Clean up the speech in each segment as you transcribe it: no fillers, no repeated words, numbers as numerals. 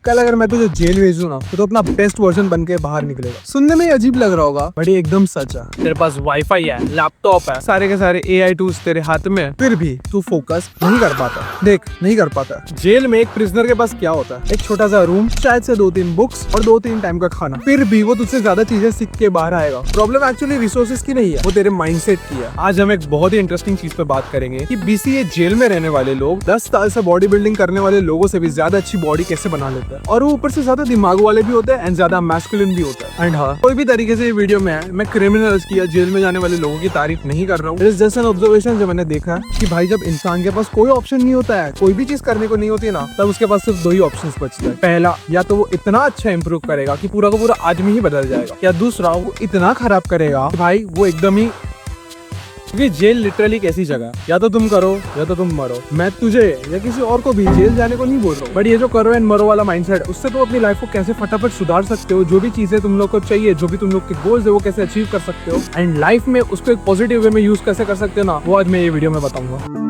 कल अगर मैं तुझे जेल भेज दूं ना तो अपना बेस्ट वर्जन बन के बाहर निकलेगा। सुनने में अजीब लग रहा होगा बट ये एकदम सच है। तेरे पास वाईफाई है, लैपटॉप है, सारे के सारे AI टूल्स तेरे हाथ में, फिर भी तू फोकस नहीं कर पाता। देख, नहीं कर पाता। जेल में एक प्रिजनर के पास क्या होता है? एक छोटा सा रूम, शायद से 2-3 बुक्स और 2-3 टाइम का खाना। फिर भी वो तुझसे ज्यादा चीजें सीख के बाहर आएगा। प्रॉब्लम एक्चुअली रिसोर्सेज की नहीं है, वो तेरे माइंडसेट की है। आज हम एक बहुत ही इंटरेस्टिंग चीज पे बात करेंगे कि BCA जेल में रहने वाले लोग 10 साल से बॉडी बिल्डिंग करने वाले लोगों से भी ज्यादा अच्छी बॉडी कैसे बना लेते हैं, और वो ऊपर से ज्यादा दिमाग वाले भी होते हैं एंड ज्यादा मैस्कुलिन भी होता है। एंड हाँ, कोई भी तरीके से ये वीडियो में है मैं क्रिमिनल्स की या जेल में जाने वाले लोगों की तारीफ नहीं कर रहा हूँ। It is just an observation जो मैंने देखा है कि भाई जब इंसान के पास कोई ऑप्शन नहीं होता है, कोई भी चीज करने को नहीं होती है ना, तब उसके पास सिर्फ 2 ही ऑप्शंस बचते हैं। पहला, या तो वो इतना अच्छा इंप्रूव करेगा कि पूरा का पूरा आदमी ही बदल जाएगा, या दूसरा वो इतना खराब करेगा कि भाई वो एकदम ही, क्योंकि जेल लिटरली एक ऐसी जगह, या तो तुम करो या तो तुम मरो। मैं तुझे या किसी और को भी जेल जाने को नहीं बोल रहा हूँ, बट ये जो करो एंड मरो वाला माइंडसेट, उससे तुम अपनी लाइफ को कैसे फटाफट सुधार सकते हो, जो भी चीजें तुम लोग को चाहिए, जो भी तुम लोग के गोल्स है वो कैसे अचीव कर सकते हो, एंड लाइफ में उसको एक पॉजिटिव वे में यूज कैसे कर सकते हो ना, वो आज मैं ये वीडियो में बताऊंगा।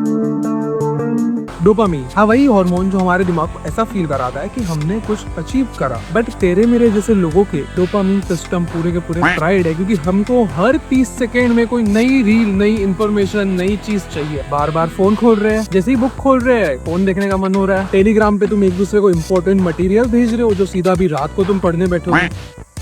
डोपामीन, हाँ वही हार्मोन जो हमारे दिमाग को ऐसा फील कराता है कि हमने कुछ अचीव करा। बट तेरे मेरे जैसे लोगों के डोपामीन सिस्टम पूरे के पूरे फ्राइड है, क्योंकि हमको हर 30 सेकेंड में कोई नई रील, नई इंफॉर्मेशन, नई चीज चाहिए। बार बार फोन खोल रहे हैं, जैसे ही बुक खोल रहे हैं फोन देखने का मन हो रहा है। टेलीग्राम पे तुम एक दूसरे को इम्पोर्टेंट मटेरियल भेज रहे हो जो सीधा भी रात को तुम पढ़ने बैठोगे।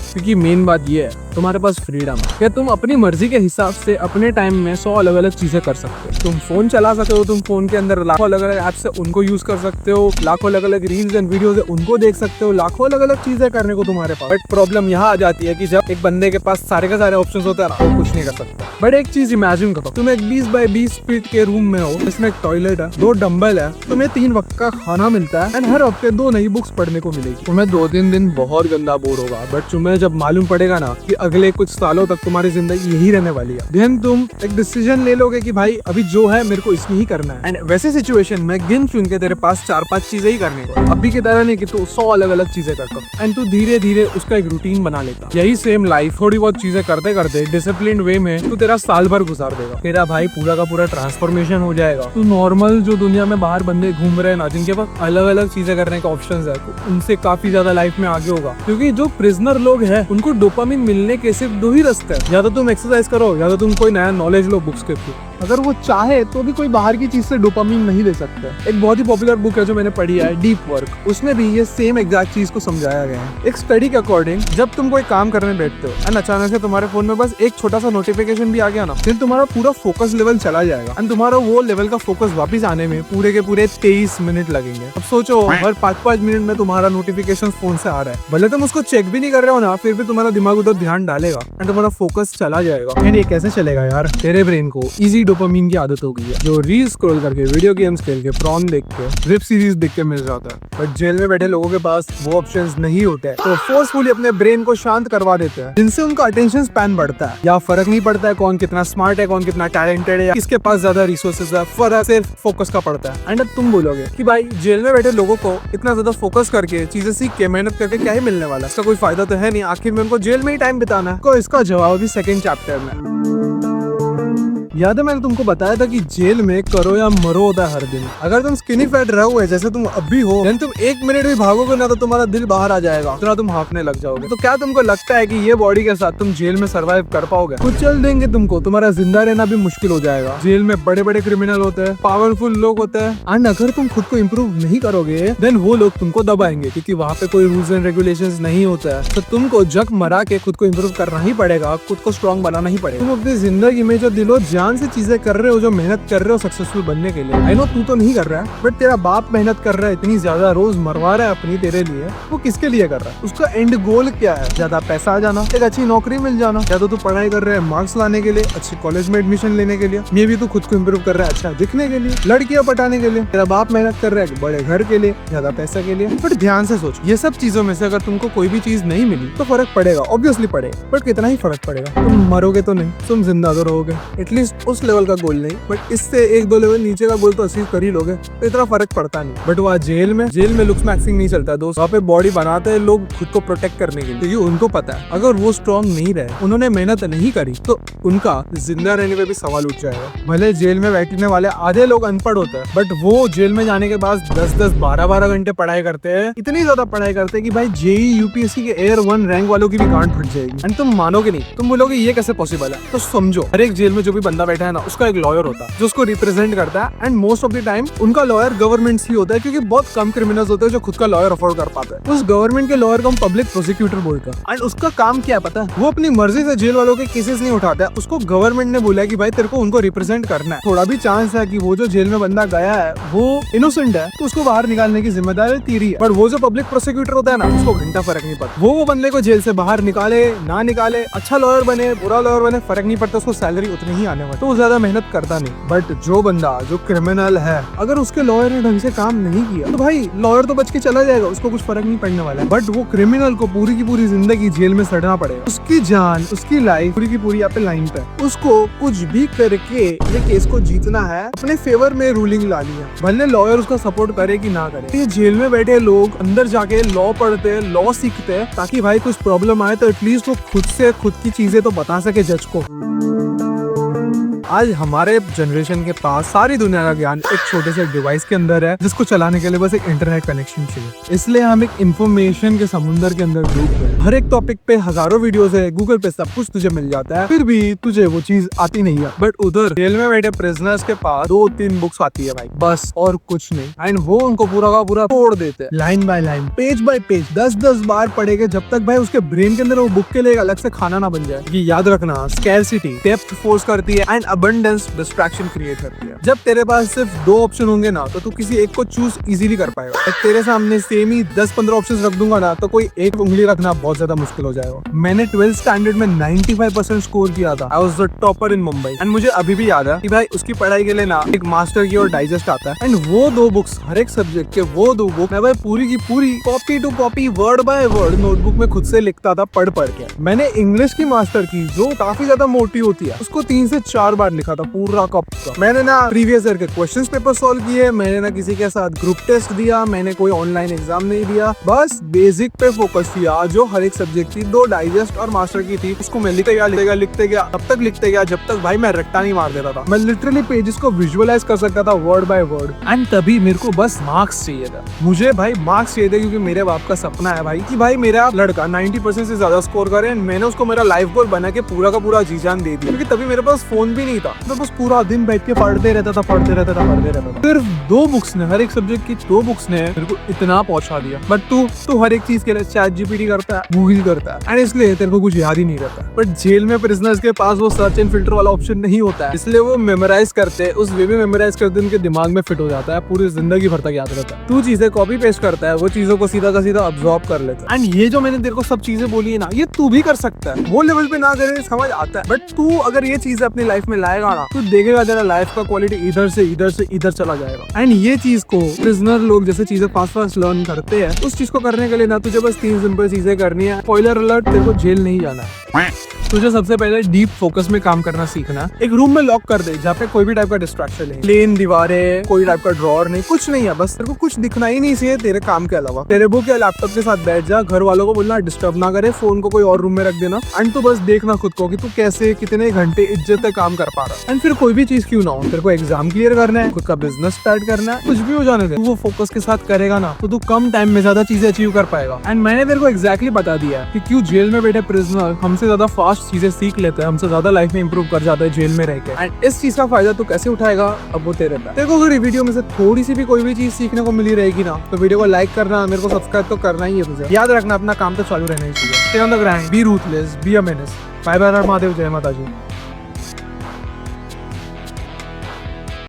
क्योंकि मेन बात ये है, तुम्हारे पास फ्रीडम है कि तुम अपनी मर्जी के हिसाब से अपने टाइम में 100 अलग अलग चीजें कर सकते हो। तुम फोन चला सकते हो, तुम फोन के अंदर लाखों अलग अलग ऐप्स है उनको यूज कर सकते हो, लाखों अलग अलग रील्स एंड वीडियोस है उनको देख सकते हो, लाखों अलग अलग चीजें करने को तुम्हारे पास। बट प्रॉब्लम यहाँ आ जाती है कि जब एक बंदे के पास सारे के सारे ऑप्शंस होते हैं ना, वो कुछ नहीं कर सकता। बट एक चीज इमेजिन करो, तुम एक 20 बाय 20 फीट के रूम में हो, इसमें एक टॉयलेट है, 2 डंबल है, तुम्हें 3 वक्त का खाना मिलता है एंड हर हफ्ते 2 नई बुक्स पढ़ने को मिलेगी। तुम्हें 2-3 दिन बहुत गंदा बोर होगा, बट तुम्हें जब मालूम पड़ेगा ना कि अगले कुछ सालों तक तुम्हारी जिंदगी यही रहने वाली है, देन तुम एक डिसीजन ले लोगे कि भाई अभी जो है मेरे को इसमें ही करना है। एंड वैसे सिचुएशन में गिन चुन के तेरे पास 4-5 चीजें ही करने को, अभी की तरह नहीं कि तू 100 अलग अलग चीजें करता, एंड तू धीरे धीरे उसका एक रूटीन बना लेता। यही सेम लाइफ थोड़ी बहुत चीजें करते करते डिसिप्लिन वे में तू तेरा साल भर गुजार देगा, तेरा भाई पूरा का पूरा ट्रांसफॉर्मेशन हो जाएगा। तू नॉर्मल जो दुनिया में बाहर बंदे घूम रहे हैं ना, जिनके पास अलग अलग चीजें करने का ऑप्शन है, उनसे काफी ज्यादा लाइफ में आगे होगा। क्योंकि जो प्रिजनर लोग हैं उनको डोपामिन मिलने के सिर्फ 2 ही रास्ते हैं, या तो तुम एक्सरसाइज करो या तो तुम कोई नया नॉलेज लो बुक्स के थ्रू। अगर वो चाहे तो भी कोई बाहर की चीज से डोपामिन नहीं ले सकता। एक बहुत ही पॉपुलर बुक है जो मैंने पढ़ी है, डीप वर्क, उसमें भी ये सेम एग्जैक्ट चीज को समझाया गया है। एक स्टडी के अकॉर्डिंग जब तुम कोई काम करने बैठते हो एंड अचानक से तुम्हारे फोन में बस एक छोटा सा नोटिफिकेशन भी आ गया ना, फिर तुम्हारा पूरा फोकस लेवल चला जाएगा एंड तुम्हारा वो लेवल का फोकस वापस आने में पूरे के पूरे 23 मिनट लगेंगे। अब सोचो, हर 5-5 मिनट में तुम्हारा नोटिफिकेशन फोन से आ रहा है, भले तुम उसको चेक भी नहीं कर रहे हो ना, फिर भी तुम्हारा दिमाग उधर ध्यान डालेगा एंड तुम्हारा फोकस चला जाएगा। एंड ये कैसे चलेगा यार? तेरे ब्रेन को इजी डोपामिन की आदत हो गई है, जो रील स्क्रॉल करके, वीडियो गेम्स खेल के, प्रॉन देख के, वेब सीरीज देख के मिल जाता है। बट जेल में बैठे लोगों के पास वो ऑप्शंस नहीं होते हैं, तो फोर्सफुली अपने ब्रेन को शांत करवा देते हैं, जिनसे उनका अटेंशन स्पैन बढ़ता है। या फर्क नहीं पड़ता है कौन कितना स्मार्ट है, कौन कितना टैलेंटेड है, या किसके पास ज्यादा रिसोर्सेज है, फर्क सिर्फ फोकस का पड़ता है। एंड अब तुम बोलोगे कि भाई जेल में बैठे लोगों को इतना ज्यादा फोकस करके, चीजें सीख के, मेहनत करके क्या ही मिलने वाला है? इसका कोई फायदा तो है नहीं, आखिर में उनको जेल में ही टाइम बिताना है। तो इसका जवाब भी 2nd चैप्टर में। याद है मैंने तुमको बताया था कि जेल में करो या मरो होता है हर दिन। अगर तुम स्किनी फैट रहोगे जैसे तुम अभी हो, देन तुम 1 मिनट भी भागोगे ना तो तुम्हारा दिल बाहर आ जाएगा, इतना तुम हांफने लग जाओगे। तो क्या तुमको लगता है कि ये बॉडी के साथ तुम जेल में सर्वाइव कर पाओगे? कुछ चल देंगे तुमको, तुम्हारा जिंदा रहना भी मुश्किल हो जाएगा। जेल में बड़े बड़े क्रिमिनल होते हैं, पावरफुल लोग होते हैं, एंड अगर तुम खुद को इम्प्रूव नहीं करोगे देन वो लोग तुमको दबाएंगे, क्योंकि वहाँ पे कोई रूल्स एंड रेगुलेशंस नहीं होता है। तो तुमको जग मरा के खुद को इम्प्रूव करना ही पड़ेगा, खुद को स्ट्रॉन्ग बनाना ही पड़ेगा। तुम अपनी जिंदगी में जो दिलो जान से चीजें कर रहे हो, जो मेहनत कर रहे हो सक्सेसफुल बनने के लिए, आई नो तू तो नहीं कर रहा है, बट तेरा बाप मेहनत कर रहा है, इतनी ज्यादा रोज मरवा रहा है अपनी तेरे लिए, वो किसके लिए कर रहा है? उसका एंड गोल क्या है? ज्यादा पैसा आ जाना, एक अच्छी नौकरी मिल जाना, या तो तू पढ़ाई कर रहा है मार्क्स लाने के लिए, अच्छे कॉलेज में एडमिशन लेने के लिए, मे भी तू खुद को इम्प्रूव कर रहा है अच्छा दिखने के लिए, लड़कियां पटाने के लिए, तेरा बाप मेहनत कर रहा है बड़े घर के लिए, ज्यादा पैसा के लिए। बट ध्यान से सोच, ये सब चीजों में से अगर तुमको कोई भी चीज नहीं मिली तो फर्क पड़ेगा, ऑब्वियसली पड़ेगा, बट कितना ही फर्क पड़ेगा? तुम मरोगे तो नहीं, तुम जिंदा तो रहोगे, एटलीस्ट उस लेवल का गोल नहीं, बट इससे 1-2 लेवल नीचे का गोल तो अचीव कर ही लोगे, तो इतना फर्क पड़ता नहीं। बट वहाँ जेल में लुक्स मैक्सिंग नहीं चलता दोस्त। वहाँ पे बॉडी बनाते हैं लोग खुद को प्रोटेक्ट करने के लिए, क्योंकि उनको पता है अगर वो स्ट्रॉन्ग नहीं रहे, उन्होंने मेहनत नहीं करी, तो उनका जिंदा रहने पे भी सवाल उठ जाएगा। भले जेल में बैठने वाले आधे लोग अनपढ़ होते हैं, बट वो जेल में जाने के बाद 10-10, 12-12 घंटे पढ़ाई करते हैं, इतनी ज्यादा पढ़ाई करते हैं कि भाई जेई यूपीएससी के एयर 1 रैंक वालों की भी गांड फट जाएगी। एंड तुम मानोगे नहीं, तुम बोलोगे ये कैसे पॉसिबल है। तो समझो, हर एक जेल में जो भी बंदा बैठा है ना, उसका एक लॉयर होता है जो उसको रिप्रेजेंट करता है। And most of the time उनका लॉयर गवर्नमेंट ही होता है, क्योंकि बहुत कम क्रिमिनल्स होते हैं जो खुद का लॉयर अफोर्ड कर पाते हैं। उस गवर्नमेंट के लॉयर को हम पब्लिक प्रोसिक्यूटर बोलते हैं। एंड उसका काम क्या है पता है, वो अपनी मर्जी से जेल वालों के केसेस नहीं उठाता है। उसको गवर्नमेंट ने बोला है कि भाई तेरे को उनको रिप्रेजेंट करना है। थोड़ा भी चांस है कि वो जो जेल में बंदा गया है वो इनोसेंट है, तो उसको बाहर निकालने की जिम्मेदारी तेरी है। बट वो जो पब्लिक प्रोसिक्यूटर होता है ना, उसको घंटा फर्क नहीं पड़ता। वो बंदे को जेल से बाहर निकाले ना निकाले, अच्छा लॉयर बने बुरा लॉयर बने, फर्क नहीं पड़ता, उसको सैलरी उतनी ही आने वाली, तो वो ज्यादा मेहनत करता नहीं। बट जो बंदा जो क्रिमिनल है, अगर उसके लॉयर ने ढंग से काम नहीं किया, तो भाई लॉयर तो बच के चला जाएगा, उसको कुछ फर्क नहीं पड़ने वाला है। बट वो क्रिमिनल को पूरी की पूरी जिंदगी जेल में सड़ना पड़ेगा। उसकी जान, उसकी लाइफ पूरी की पूरी यहाँ पे लाइन पे, उसको कुछ भी करके ये केस को जीतना है, अपने फेवर में रूलिंग ला लिया, भले लॉयर उसका सपोर्ट करे कि ना करे। ये जेल में बैठे लोग अंदर जाके लॉ पढ़ते हैं, लॉ सीखते हैं, ताकि भाई कुछ प्रॉब्लम आए तो एटलीस्ट वो खुद से खुद की चीजें तो बता सके जज को। आज हमारे जनरेशन के पास सारी दुनिया का ज्ञान एक छोटे से डिवाइस के अंदर है, जिसको चलाने के लिए बस एक इंटरनेट कनेक्शन चाहिए। इसलिए हम एक इंफॉर्मेशन के समुंदर के अंदर डूब गए। हर एक टॉपिक पे हजारों वीडियोस है, गूगल पे सब कुछ तुझे मिल जाता है, फिर भी तुझे वो चीज आती नहीं है। बट उधर जेल में बैठे प्रिजनर्स के पास 2-3 बुक्स आती है भाई, बस, और कुछ नहीं। एंड वो उनको पूरा का पूरा तोड़ देते हैं, line by line, page bye page, 10-10 बार पढ़ेगा, जब तक भाई उसके ब्रेन के अंदर वो बुक के लिए अलग से खाना ना बन जाए। ये याद रखना, स्कैरसिटी डेप्थ फोर्स करती है एंड अबंडेंस डिस्ट्रैक्शन क्रिएट करती है। जब तेरे पास सिर्फ 2 ऑप्शन होंगे ना, तो तू किसी एक को चूज इजीली कर पाएगा। तेरे सामने सेम ही 10-15 ऑप्शंस रख दूंगा ना, तो कोई एक उंगली रखना बहुत ज्यादा मुश्किल हो जाएगा। मैंने 12th स्टैंडर्ड में 95% स्कोर किया था। I was the topper in Mumbai. And मुझे अभी भी याद है कि भाई उसकी पढ़ाई के लिए ना एक मास्टर की और डाइजेस्ट आता है। एंड वो 2 बुक्स, हर एक सब्जेक्ट के वो 2 बुक मैं भाई पूरी की पूरी copy to copy word by word notebook में खुद से लिखता था, पढ़ के। मैंने इंग्लिश की मास्टर की, जो काफी ज्यादा मोटी होती है, उसको 3 से 4 बार लिखा था पूरा का पूरा। मैंने ना प्रीवियस ईयर के क्वेश्चंस पेपर सॉल्व किए, मैंने ना किसी के साथ ग्रुप टेस्ट दिया, मैंने कोई ऑनलाइन एग्जाम नहीं दिया, बस बेसिक पे फोकस किया। जो हर एक सब्जेक्ट की 2 डाइजेस्ट और मास्टर की थी, उसको मैं लिखते गया, तब तक लिखते गया जब तक भाई मैं रट्टा नहीं मार देता था। मैं लिटरली पेजेस को विजुअलाइज कर सकता था वर्ड बाय वर्ड। एंड तभी मेरे को बस मार्क्स चाहिए था। मुझे भाई मार्क्स चाहिए थे, क्योंकि मेरे बाप का सपना है भाई कि भाई मेरा लड़का 90% से ज्यादा स्कोर करे। मैंने उसको मेरा लाइफ गोल बना के पूरा का पूरा जी जान दे दिया, क्योंकि तभी मेरे पास फोन भी नहीं था। मैं बस पूरा दिन बैठ के पढ़ते रहता था। सिर्फ 2 बुक्स ने, हर एक सब्जेक्ट की 2 बुक्स ने मेरे को इतना पहुंचा दिया। बट तू हर एक चीज के लिए चैट जीपीटी करता है, गूगल करता है, एंड इसलिए तेरे को कुछ याद ही नहीं रहता। बट जेल में प्रिजनर्स के पास वो सर्च एंड फिल्टर वाला ऑप्शन नहीं होता है, इसलिए वो मेमोराइज करते, उस वे में मेमोराइज करते उनके दिमाग में फिट हो जाता है, पूरी जिंदगी भर तक याद रहता है। तू चीजें कॉपी पेस्ट करता है, वो चीजों को सीधा का सीधा अब्सॉर्ब कर लेता है। एंड ये जो मैंने तेरे को सब चीजें बोली है ना, ये तू भी कर सकता है। वो लेवल पे ना करे, समझ आता है, बट तू अगर ये चीजें अपनी लाइफ में लाएगा ना, तू देखेगा तेरा लाइफ का क्वालिटी इधर से इधर चला जाएगा। एंड ये चीज को प्रिजनर लोग जैसे चीजें फास्ट लर्न करते हैं, उस चीज को करने के लिए ना तुझे बस 3 सिंपल चीजें करनी है। स्पॉइलर अलर्ट, तेरे को जेल नहीं जाना है। तुझे सबसे पहले डीप फोकस में काम करना सीखना। एक रूम में लॉक कर दे जहाँ पे कोई भी टाइप का डिस्ट्रैक्शन नहीं, प्लेन दीवारें, कोई टाइप का ड्रॉर नहीं, कुछ नहीं है। बस तेरे को कुछ दिखना ही नहीं चाहिए तेरे काम के अलावा। तेरे बुक या लैपटॉप के साथ बैठ जा, घर वालों को बोलना डिस्टर्ब ना करे, फोन को कोई और रूम में रख देना। एंड तू बस देखना खुद को कि तू कैसे कितने घंटे इज्जत से काम कर पा रहा है। एंड फिर कोई भी चीज क्यों ना हो, तेरे को एग्जाम क्लियर करना है, खुद का बिजनेस स्टार्ट करना है, कुछ भी हो जाने दे, तू वो फोकस के साथ करेगा ना, तो तू कम टाइम में ज्यादा चीजें अचीव कर पाएगा। एंड मैंने तेरे को एग्जैक्टली बता दिया कि क्यों जेल में बैठे प्रिजनर हमसे ज्यादा फास्ट चीजें सीख लेते हैं, हमसे ज्यादा लाइफ में इंप्रूव कर जाता है जेल में रह के। एंड इस चीज का फायदा तू कैसे उठाएगा, अब वो तेरे पे। तेरे को अगर वीडियो में से थोड़ी सी भी कोई भी चीज सीखने को मिली रहेगी ना, तो वीडियो को लाइक करना, मेरे को सब्सक्राइब तो करना ही है तुझे। याद रखना अपना काम तो चालू रहना ही चाहिए। Stay on the grind, be ruthless, be a menace. Bye bye, Mahadev, जय माता जी।